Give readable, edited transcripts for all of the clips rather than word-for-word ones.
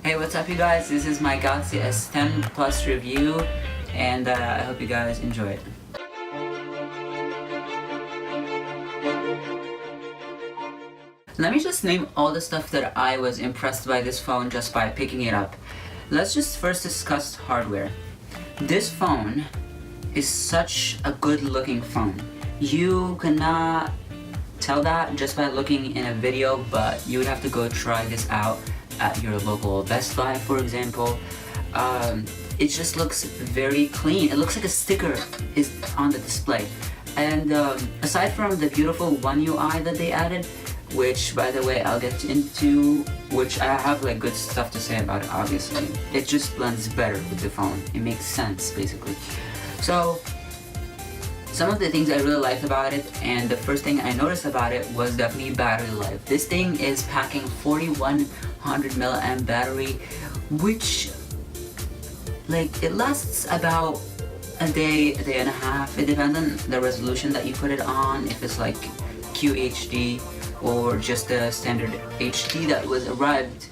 Hey, what's up you guys? This is my Galaxy S10 Plus review, and I hope you guys enjoy it. Let me just name all the stuff that I was impressed by this phone just by picking it up. Let's just first discuss hardware. This phone is such a good looking phone. You cannot tell that just by looking in a video, but you would have to go try this out at your local Best Buy, for example. It just looks very clean. It looks like a sticker is on the display. And aside from the beautiful One UI that they added, which by the way I'll get into, which I have like good stuff to say about it obviously. It just blends better with the phone. It makes sense basically. So some of the things I really liked about it, and the first thing I noticed about it was definitely battery life. This thing is packing 4100 milliamp battery, which like it lasts about a day and a half. It depends on the resolution that you put it on, if it's like QHD or just the standard HD that was arrived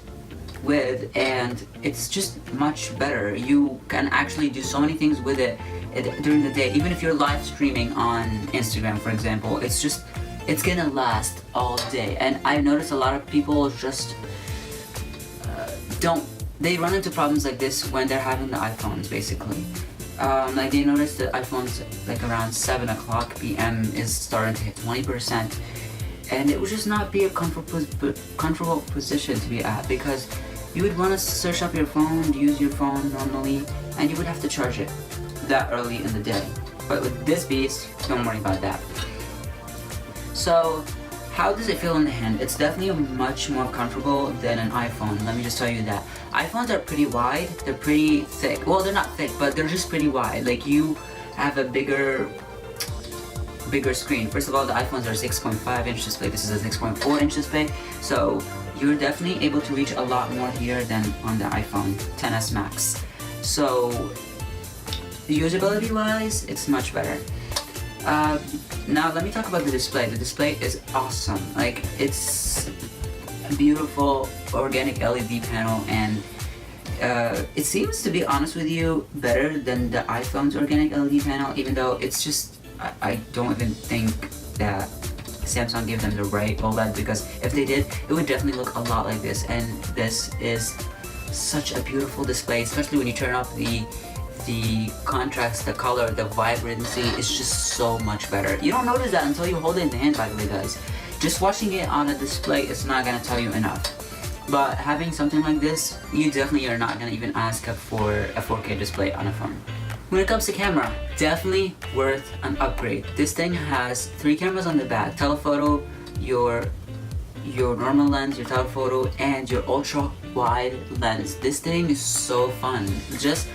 with, and it's just much better. You can actually do so many things with it during the day. Even if you're live streaming on Instagram, for example, it's gonna last all day. And I noticed a lot of people just they run into problems like this when they're having the iPhones basically. Like they noticed that iPhones like around 7 o'clock PM is starting to hit 20%, and it would just not be a comfortable position to be at, because you would want to search up your phone, use your phone normally, and you would have to charge it that early in the day. But with this beast, don't worry about that. So how does it feel in the hand? It's definitely much more comfortable than an iPhone, let me just tell you that. iPhones are pretty wide, they're pretty thick. Well, they're not thick, but they're just pretty wide. Like you have a bigger screen. First of all, the iPhones are 6.5 inch display. This is a 6.4 inch display. So you're definitely able to reach a lot more here than on the iPhone XS Max. So usability wise, it's much better. Now let me talk about the display. The display is awesome. Like it's a beautiful organic LED panel, and it seems, to be honest with you, better than the iPhone's organic LED panel, even though it's just, I don't even think that Samsung gave them the right OLED, because if they did, it would definitely look a lot like this. And this is such a beautiful display, especially when you turn up the contrast, the color, the vibrancy is just so much better. You don't notice that until you hold it in the hand, by the way guys. Just watching it on a display is not gonna tell you enough. But having something like this, you definitely are not gonna even ask for a 4K display on a phone. When it comes to camera, definitely worth an upgrade. This thing has 3 cameras on the back: telephoto, your normal lens, your telephoto, and your ultra wide lens. This thing is so fun. Just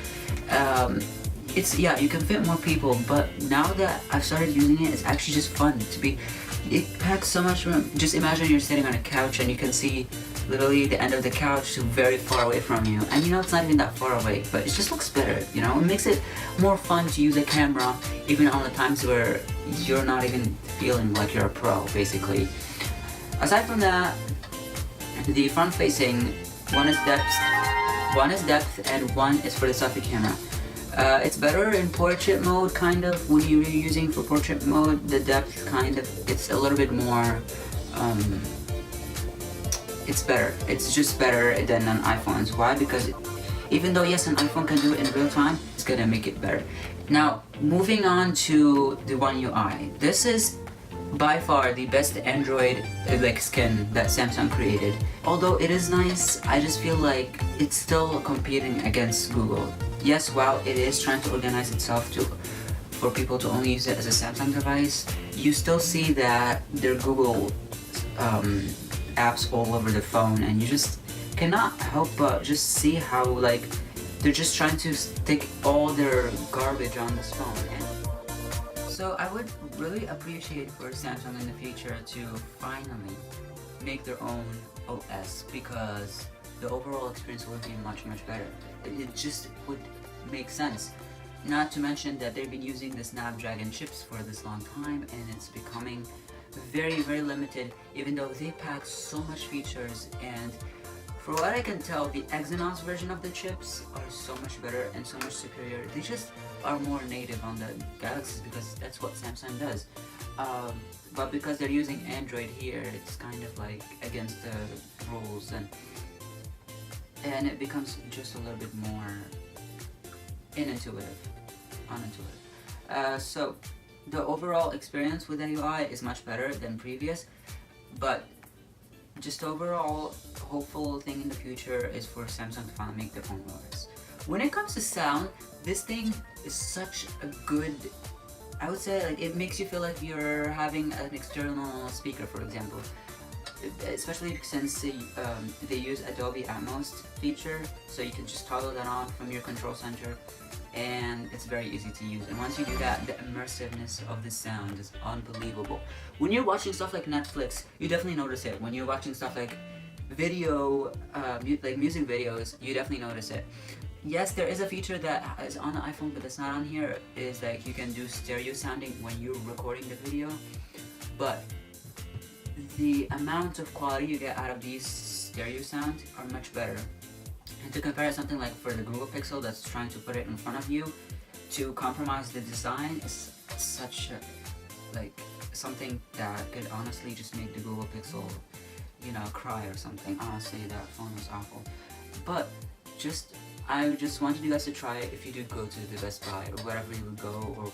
you can fit more people, but now that I've started using it, it's actually just fun to be. It packs so much room. Just imagine you're sitting on a couch and you can see literally the end of the couch very far away from you, and you know it's not even that far away, but it just looks better, you know? It makes it more fun to use a camera even on the times where you're not even feeling like you're a pro, basically. Aside from that, the front facing, one is depth and one is for the selfie camera. It's better in portrait mode, kind of, when you're using for portrait mode. The depth kind of, it's a little bit more, it's better. It's just better than an iPhone's. Why? Because even though yes, an iPhone can do it in real time, it's gonna make it better. Now, moving on to the One UI. This is by far the best Android like skin that Samsung created. Although it is nice, I just feel like it's still competing against Google. Yes, while it is trying to organize itself for people to only use it as a Samsung device, you still see that their Google apps all over the phone, and you just cannot help but just see how like they're just trying to stick all their garbage on this phone. And so I would really appreciate for Samsung in the future to finally make their own OS, because the overall experience would be much better. It just would make sense. Not to mention that they've been using the Snapdragon chips for this long time, and it's becoming very limited, even though they pack so much features. And For what I can tell, the Exynos version of the chips are so much better and so much superior. They just are more native on the Galaxies because that's what Samsung does. But because they're using Android here, it's kind of like against the rules, and it becomes just a little bit more unintuitive. So the overall experience with the UI is much better than previous, but just overall hopeful thing in the future is for Samsung to finally make their phone OS. When it comes to sound, this thing is such a good, I would say, like, it makes you feel like you're having an external speaker, for example. Especially since they use Adobe Atmos feature, so you can just toggle that on from your control center, and it's very easy to use. And once you do that, the immersiveness of the sound is unbelievable. When you're watching stuff like Netflix, you definitely notice it. When you're watching stuff like video, like music videos, you definitely notice it. Yes, there is a feature that is on the iPhone, but that's not on here, is like you can do stereo sounding when you're recording the video, but the amount of quality you get out of these stereo sounds are much better. And to compare it, something like for the Google Pixel that's trying to put it in front of you, to compromise the design is such a, like, something that could honestly just make the Google Pixel, you know, cry or something. Honestly, that phone was awful. But I just wanted you guys to try it if you do go to the Best Buy or wherever you would go, or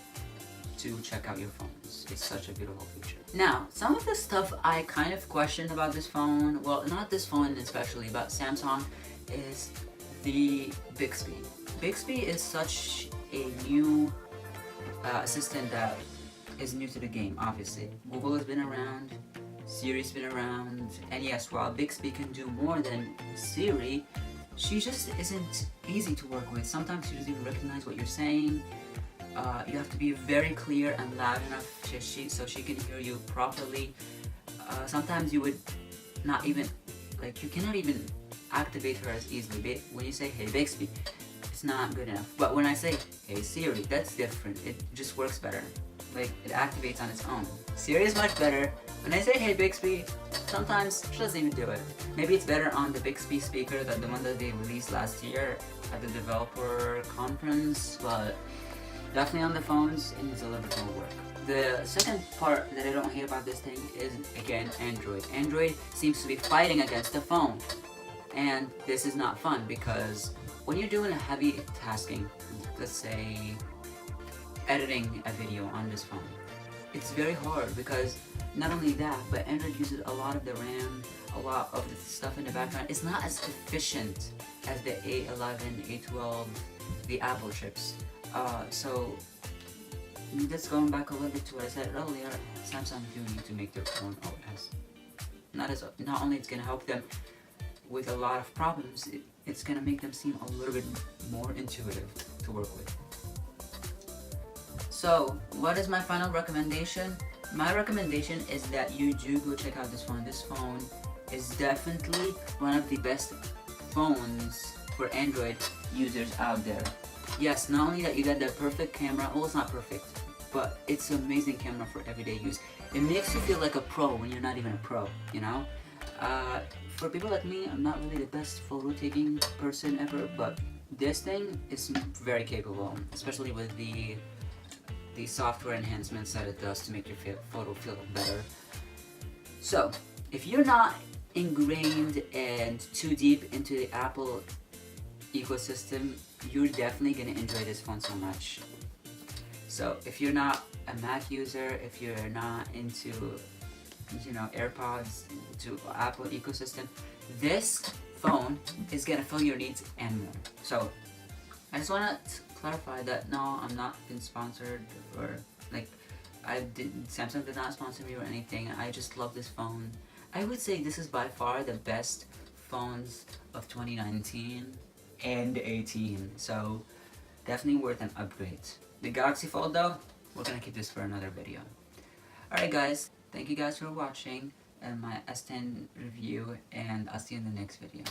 to check out your phones. It's such a beautiful feature. Now, some of the stuff I kind of questioned about this phone, well, not this phone especially, but Samsung, is the Bixby. Bixby is such a new assistant that is new to the game, obviously. Google has been around, Siri's been around, and yes, while Bixby can do more than Siri, she just isn't easy to work with. Sometimes she doesn't even recognize what you're saying. You have to be very clear and loud enough so she can hear you properly. Sometimes you would not even, like, you cannot even activate her as easily. When you say, hey Bixby, it's not good enough. But when I say, hey Siri, that's different. It just works better. Like, it activates on its own. Siri is much better. When I say, hey Bixby, sometimes she doesn't even do it. Maybe it's better on the Bixby speaker, than the one that they released last year at the developer conference, but definitely on the phones, it needs a little bit more work. The second part that I don't hate about this thing is, again, Android. Android seems to be fighting against the phone. And this is not fun, because when you're doing a heavy tasking, let's say editing a video on this phone, it's very hard, because not only that, but Android uses a lot of the RAM, a lot of the stuff in the background. It's not as efficient as the A11, A12, the Apple chips. So just going back a little bit to what I said earlier, Samsung do need to make their own OS. Not only it's gonna help them with a lot of problems, it's gonna make them seem a little bit more intuitive to work with. So, what is my final recommendation? My recommendation is that you do go check out this phone. This phone is definitely one of the best phones for Android users out there. Yes, not only that you get the perfect camera, well, it's not perfect, but it's an amazing camera for everyday use. It makes you feel like a pro when you're not even a pro, you know? For people like me, I'm not really the best photo taking person ever, but this thing is very capable, especially with the software enhancements that it does to make your photo feel better. So, if you're not ingrained and too deep into the Apple ecosystem, you're definitely going to enjoy this phone so much. So, if you're not a Mac user, if you're not into, you know, AirPods, to Apple ecosystem, this phone is going to fill your needs and more. So, I just want to clarify that no, I'm not been sponsored, or like Samsung did not sponsor me or anything. I just love this phone. I would say this is by far the best phones of 2019 and 18, so definitely worth an upgrade. The Galaxy Fold though, we're gonna keep this for another video. Alright guys, thank you guys for watching my S10 review, and I'll see you in the next video.